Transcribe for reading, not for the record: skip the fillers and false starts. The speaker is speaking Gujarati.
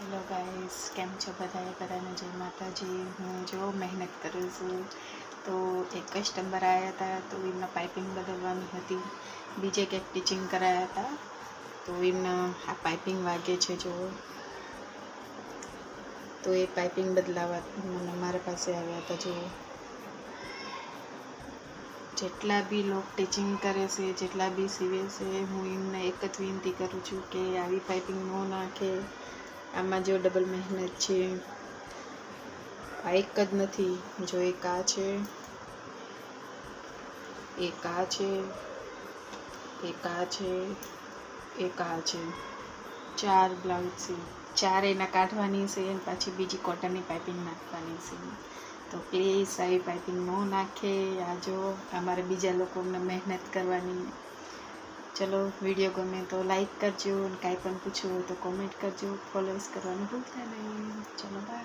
હેલો ગાઈસ, કેમ છો બધાને જય માતાજી। હું જો મહેનત કરું છું। તો એક કસ્ટમર આવ્યા હતા, તો એમના પાઇપિંગ બદલવાની હતી, બીજે કંઈક ટીચિંગ કરાયા હતા, તો એમના આ પાઇપિંગ વાગે છે જો, તો એ પાઇપિંગ બદલાવા મારા પાસે આવ્યા હતા। જો જેટલા બી લોક ટીચિંગ કરે છે, જેટલા બી સીવે છે, હું એમને એક જ વિનંતી કરું છું કે આવી પાઇપિંગ ન નાખે। આમાં જો ડબલ મહેનત છે, આ એક જ નથી, જો એક આ છે, એક આ છે, એક આ છે, એક આ છે, 4 બ્લાઉઝ છે, 4 એના કાઢવાની છે અને પાછી બીજી કોટનની પાઇપિંગ નાખવાની છે। તો પ્લીઝ આવી પાઇપિંગ ન નાખે। આ જો અમારે બીજા લોકોને મહેનત કરવાની। ચલો, વિડીયો ગમે તો લાઈક કરજો, અને કાંઈ પણ પૂછવું હોય તો કોમેન્ટ કરજો, ફોલોઅર્સ કરવાનું ભૂલતા નહીં। ચલો, બાય।